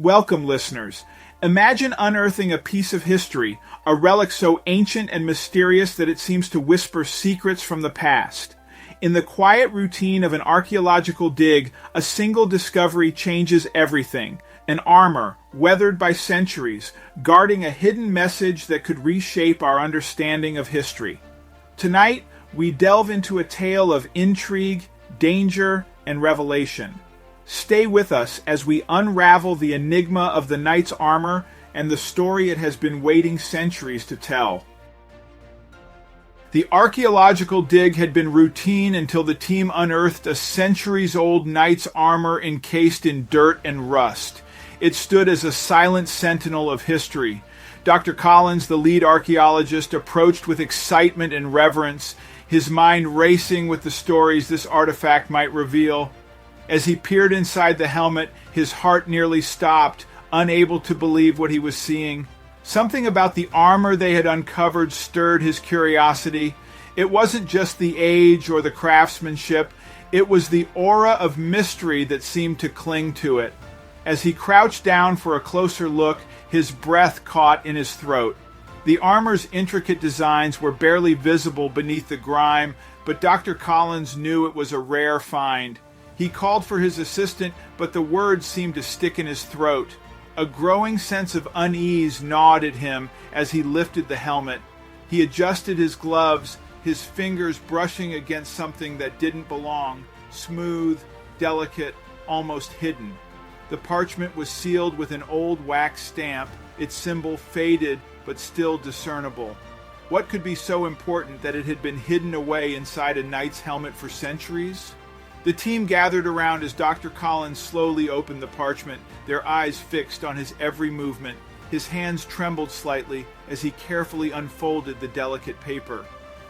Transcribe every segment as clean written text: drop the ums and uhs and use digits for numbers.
Welcome, listeners. Imagine unearthing a piece of history, a relic so ancient and mysterious that it seems to whisper secrets from the past. In the quiet routine of an archaeological dig, a single discovery changes everything. An armour, weathered by centuries, guarding a hidden message that could reshape our understanding of history. Tonight, we delve into a tale of intrigue, danger, and revelation. Stay with us as we unravel the enigma of the knight's armor and the story it has been waiting centuries to tell. The archaeological dig had been routine until the team unearthed a centuries-old knight's armor encased in dirt and rust. It stood as a silent sentinel of history. Dr. Collins, the lead archaeologist, approached with excitement and reverence, his mind racing with the stories this artifact might reveal. As he peered inside the helmet, his heart nearly stopped, unable to believe what he was seeing. Something about the armor they had uncovered stirred his curiosity. It wasn't just the age or the craftsmanship, it was the aura of mystery that seemed to cling to it. As he crouched down for a closer look, his breath caught in his throat. The armor's intricate designs were barely visible beneath the grime, but Dr. Collins knew it was a rare find. He called for his assistant, but the words seemed to stick in his throat. A growing sense of unease gnawed at him as he lifted the helmet. He adjusted his gloves, his fingers brushing against something that didn't belong, smooth, delicate, almost hidden. The parchment was sealed with an old wax stamp, its symbol faded but still discernible. What could be so important that it had been hidden away inside a knight's helmet for centuries? The team gathered around as Dr. Collins slowly opened the parchment, their eyes fixed on his every movement. His hands trembled slightly as he carefully unfolded the delicate paper.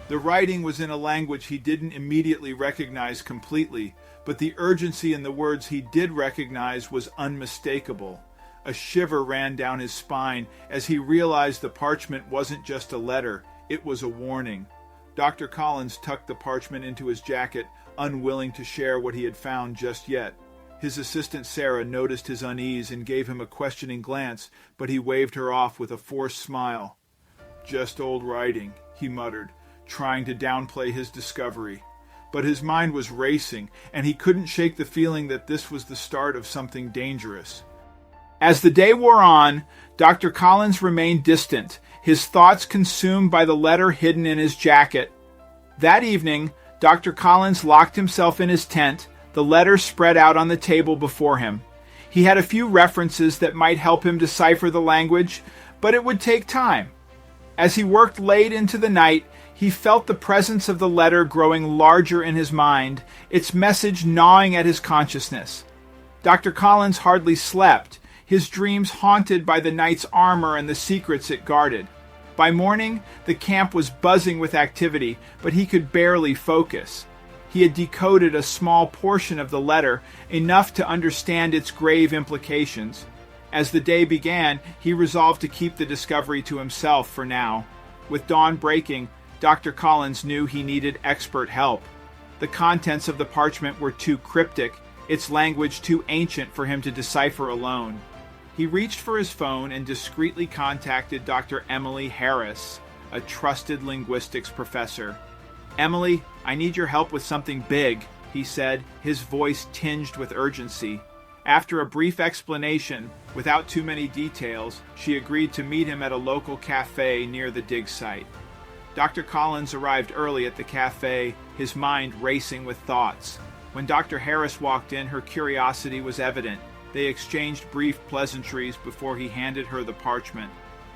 The writing was in a language he didn't immediately recognize completely, but the urgency in the words he did recognize was unmistakable. A shiver ran down his spine as he realized the parchment wasn't just a letter, it was a warning. Dr. Collins tucked the parchment into his jacket, unwilling to share what he had found just yet. His assistant Sarah noticed his unease and gave him a questioning glance, but he waved her off with a forced smile. "Just old writing," he muttered, trying to downplay his discovery. But his mind was racing, and he couldn't shake the feeling that this was the start of something dangerous. As the day wore on, Dr. Collins remained distant, his thoughts consumed by the letter hidden in his jacket. That evening, Dr. Collins locked himself in his tent, the letter spread out on the table before him. He had a few references that might help him decipher the language, but it would take time. As he worked late into the night, he felt the presence of the letter growing larger in his mind, its message gnawing at his consciousness. Dr. Collins hardly slept, his dreams haunted by the knight's armor and the secrets it guarded. By morning, the camp was buzzing with activity, but he could barely focus. He had decoded a small portion of the letter, enough to understand its grave implications. As the day began, he resolved to keep the discovery to himself for now. With dawn breaking, Dr. Collins knew he needed expert help. The contents of the parchment were too cryptic, its language too ancient for him to decipher alone. He reached for his phone and discreetly contacted Dr. Emily Harris, a trusted linguistics professor. "Emily, I need your help with something big," he said, his voice tinged with urgency. After a brief explanation, without too many details, she agreed to meet him at a local cafe near the dig site. Dr. Collins arrived early at the cafe, his mind racing with thoughts. When Dr. Harris walked in, her curiosity was evident. They exchanged brief pleasantries before he handed her the parchment.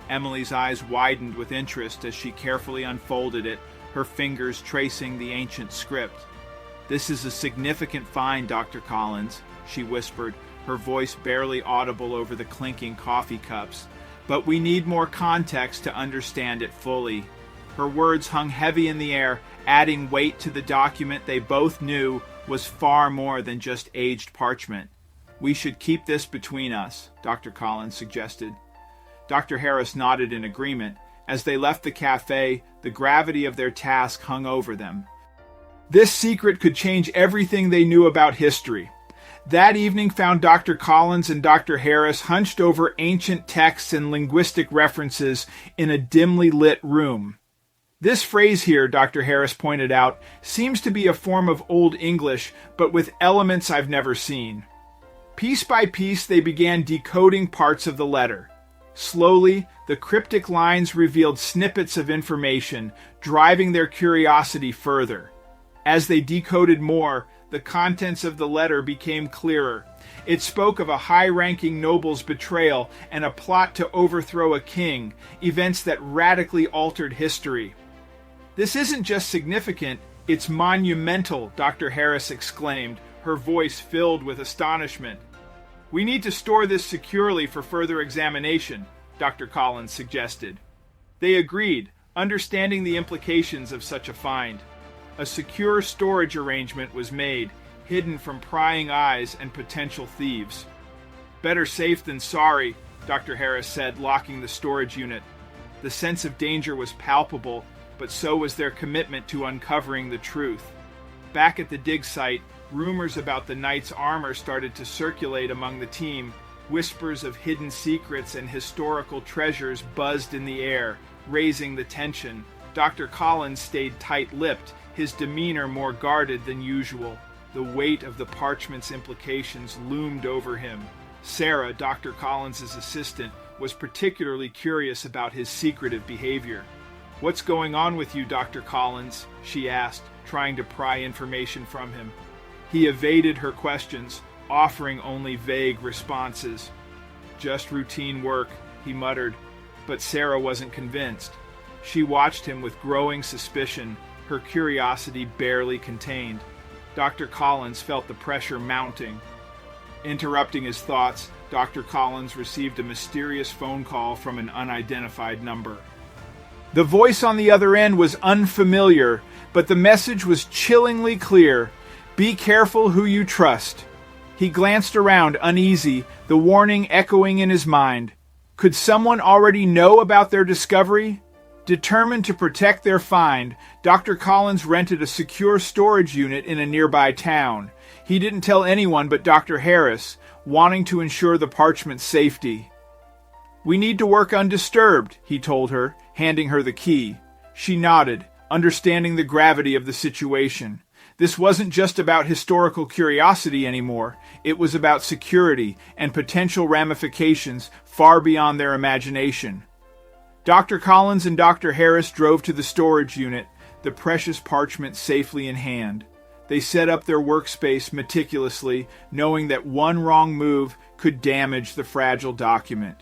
Emily's eyes widened with interest as she carefully unfolded it, her fingers tracing the ancient script. "This is a significant find, Dr. Collins," she whispered, her voice barely audible over the clinking coffee cups. "But we need more context to understand it fully." Her words hung heavy in the air, adding weight to the document they both knew was far more than just aged parchment. "We should keep this between us," Dr. Collins suggested. Dr. Harris nodded in agreement. As they left the cafe, the gravity of their task hung over them. This secret could change everything they knew about history. That evening found Dr. Collins and Dr. Harris hunched over ancient texts and linguistic references in a dimly lit room. This phrase here, Dr. Harris pointed out, seems to be a form of Old English, but with elements I've never seen. Piece by piece, they began decoding parts of the letter. Slowly, the cryptic lines revealed snippets of information, driving their curiosity further. As they decoded more, the contents of the letter became clearer. It spoke of a high-ranking noble's betrayal and a plot to overthrow a king, events that radically altered history. "This isn't just significant, it's monumental," Dr. Harris exclaimed, her voice filled with astonishment. "We need to store this securely for further examination," Dr. Collins suggested. They agreed, understanding the implications of such a find. A secure storage arrangement was made, hidden from prying eyes and potential thieves. "Better safe than sorry," Dr. Harris said, locking the storage unit. The sense of danger was palpable, but so was their commitment to uncovering the truth. Back at the dig site, rumors about the knight's armor started to circulate among the team. Whispers of hidden secrets and historical treasures buzzed in the air, raising the tension. Dr. Collins stayed tight-lipped, his demeanor more guarded than usual. The weight of the parchment's implications loomed over him. Sarah, Dr. Collins' assistant, was particularly curious about his secretive behavior. "What's going on with you, Dr. Collins?" she asked, trying to pry information from him. He evaded her questions, offering only vague responses. "Just routine work," he muttered, but Sarah wasn't convinced. She watched him with growing suspicion, her curiosity barely contained. Dr. Collins felt the pressure mounting. Interrupting his thoughts, Dr. Collins received a mysterious phone call from an unidentified number. The voice on the other end was unfamiliar, but the message was chillingly clear. "Be careful who you trust." He glanced around, uneasy, the warning echoing in his mind. Could someone already know about their discovery? Determined to protect their find, Dr. Collins rented a secure storage unit in a nearby town. He didn't tell anyone but Dr. Harris, wanting to ensure the parchment's safety. "We need to work undisturbed," he told her, handing her the key. She nodded, understanding the gravity of the situation. This wasn't just about historical curiosity anymore. It was about security and potential ramifications far beyond their imagination. Dr. Collins and Dr. Harris drove to the storage unit, the precious parchment safely in hand. They set up their workspace meticulously, knowing that one wrong move could damage the fragile document.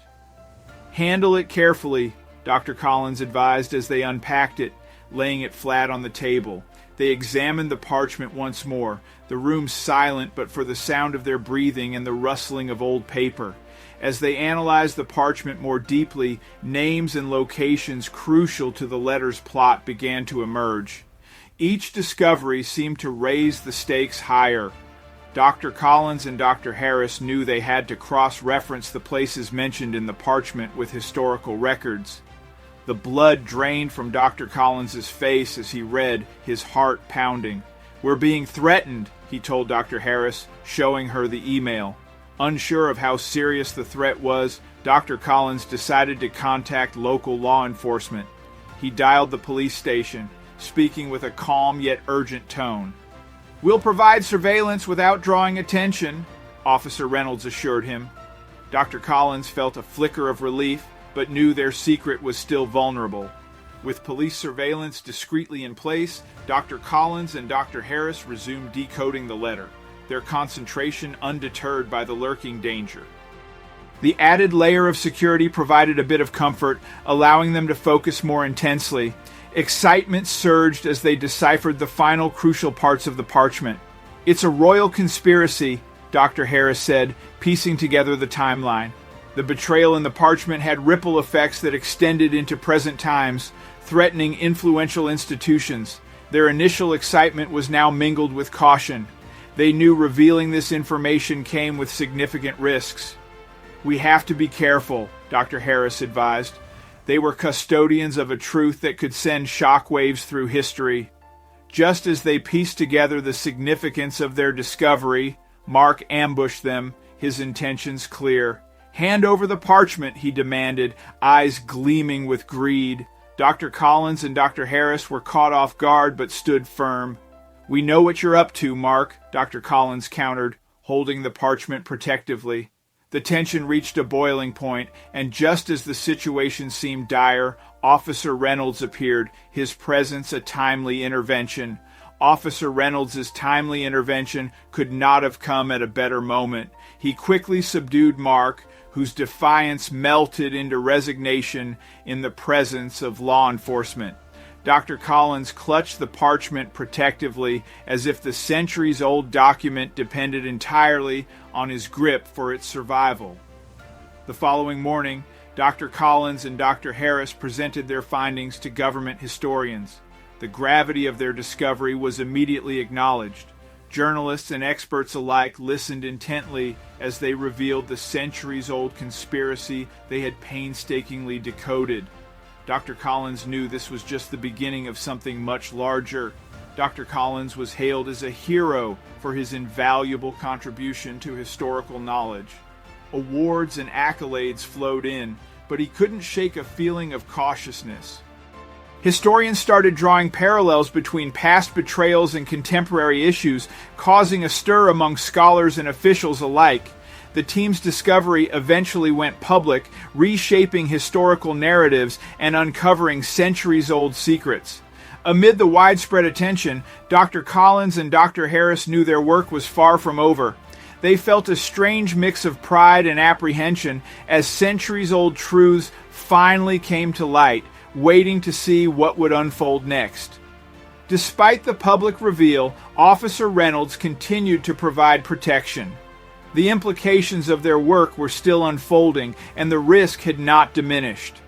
"Handle it carefully," Dr. Collins advised as they unpacked it, laying it flat on the table. They examined the parchment once more, the room silent but for the sound of their breathing and the rustling of old paper. As they analyzed the parchment more deeply, names and locations crucial to the letter's plot began to emerge. Each discovery seemed to raise the stakes higher. Dr. Collins and Dr. Harris knew they had to cross-reference the places mentioned in the parchment with historical records. The blood drained from Dr. Collins's face as he read, his heart pounding. "We're being threatened," he told Dr. Harris, showing her the email. Unsure of how serious the threat was, Dr. Collins decided to contact local law enforcement. He dialed the police station, speaking with a calm yet urgent tone. "We'll provide surveillance without drawing attention," Officer Reynolds assured him. Dr. Collins felt a flicker of relief, but knew their secret was still vulnerable. With police surveillance discreetly in place, Dr. Collins and Dr. Harris resumed decoding the letter, their concentration undeterred by the lurking danger. The added layer of security provided a bit of comfort, allowing them to focus more intensely. Excitement surged as they deciphered the final crucial parts of the parchment. "It's a royal conspiracy," Dr. Harris said, piecing together the timeline. The betrayal in the parchment had ripple effects that extended into present times, threatening influential institutions. Their initial excitement was now mingled with caution. They knew revealing this information came with significant risks. "We have to be careful," Dr. Harris advised. They were custodians of a truth that could send shockwaves through history. Just as they pieced together the significance of their discovery, Mark ambushed them, his intentions clear. "Hand over the parchment," he demanded, eyes gleaming with greed. Dr. Collins and Dr. Harris were caught off guard but stood firm. "We know what you're up to, Mark," Dr. Collins countered, holding the parchment protectively. The tension reached a boiling point, and just as the situation seemed dire, Officer Reynolds appeared, his presence a timely intervention. Officer Reynolds' timely intervention could not have come at a better moment. He quickly subdued Mark, whose defiance melted into resignation in the presence of law enforcement. Dr. Collins clutched the parchment protectively as if the centuries-old document depended entirely on his grip for its survival. The following morning, Dr. Collins and Dr. Harris presented their findings to government historians. The gravity of their discovery was immediately acknowledged. Journalists and experts alike listened intently as they revealed the centuries-old conspiracy they had painstakingly decoded. Dr. Collins knew this was just the beginning of something much larger. Dr. Collins was hailed as a hero for his invaluable contribution to historical knowledge. Awards and accolades flowed in, but he couldn't shake a feeling of cautiousness. Historians started drawing parallels between past betrayals and contemporary issues, causing a stir among scholars and officials alike. The team's discovery eventually went public, reshaping historical narratives and uncovering centuries-old secrets. Amid the widespread attention, Dr. Collins and Dr. Harris knew their work was far from over. They felt a strange mix of pride and apprehension as centuries-old truths finally came to light, waiting to see what would unfold next. Despite the public reveal, Officer Reynolds continued to provide protection. The implications of their work were still unfolding, and the risk had not diminished.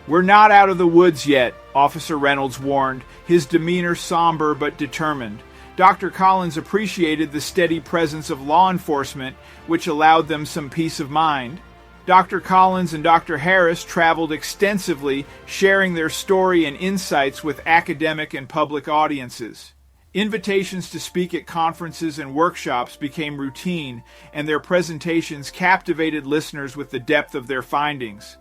"We're not out of the woods yet," Officer Reynolds warned, his demeanor somber but determined. Dr. Collins appreciated the steady presence of law enforcement, which allowed them some peace of mind. Dr. Collins and Dr. Harris traveled extensively, sharing their story and insights with academic and public audiences. Invitations to speak at conferences and workshops became routine, and their presentations captivated listeners with the depth of their findings.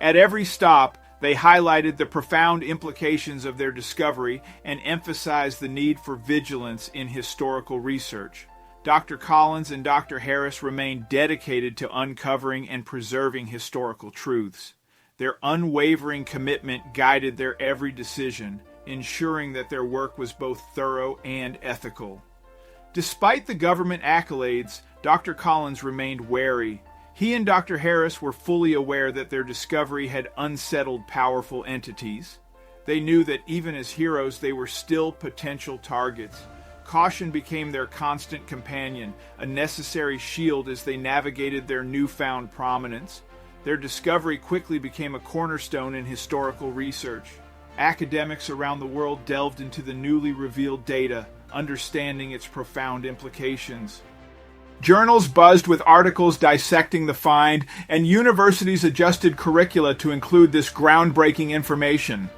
At every stop, they highlighted the profound implications of their discovery and emphasized the need for vigilance in historical research. Dr. Collins and Dr. Harris remained dedicated to uncovering and preserving historical truths. Their unwavering commitment guided their every decision, ensuring that their work was both thorough and ethical. Despite the government accolades, Dr. Collins remained wary. He and Dr. Harris were fully aware that their discovery had unsettled powerful entities. They knew that even as heroes, they were still potential targets. Caution became their constant companion, a necessary shield as they navigated their newfound prominence. Their discovery quickly became a cornerstone in historical research. Academics around the world delved into the newly revealed data, understanding its profound implications. Journals buzzed with articles dissecting the find, and universities adjusted curricula to include this groundbreaking information.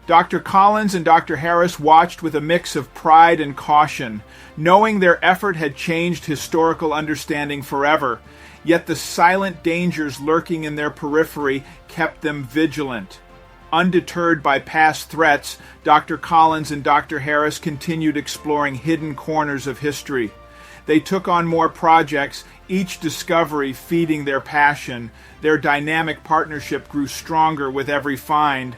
Dr. Collins and Dr. Harris watched with a mix of pride and caution, knowing their effort had changed historical understanding forever, yet the silent dangers lurking in their periphery kept them vigilant. Undeterred by past threats, Dr. Collins and Dr. Harris continued exploring hidden corners of history. They took on more projects, each discovery feeding their passion. Their dynamic partnership grew stronger with every find.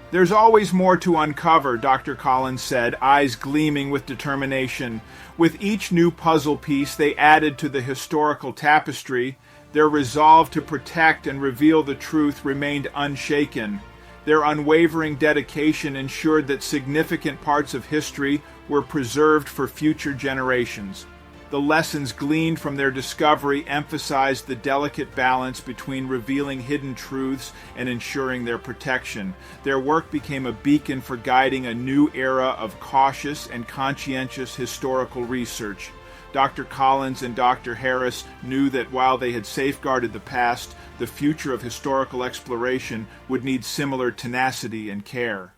"There's always more to uncover," Dr. Collins said, eyes gleaming with determination. With each new puzzle piece they added to the historical tapestry, their resolve to protect and reveal the truth remained unshaken. Their unwavering dedication ensured that significant parts of history were preserved for future generations. The lessons gleaned from their discovery emphasized the delicate balance between revealing hidden truths and ensuring their protection. Their work became a beacon for guiding a new era of cautious and conscientious historical research. Dr. Collins and Dr. Harris knew that while they had safeguarded the past, the future of historical exploration would need similar tenacity and care.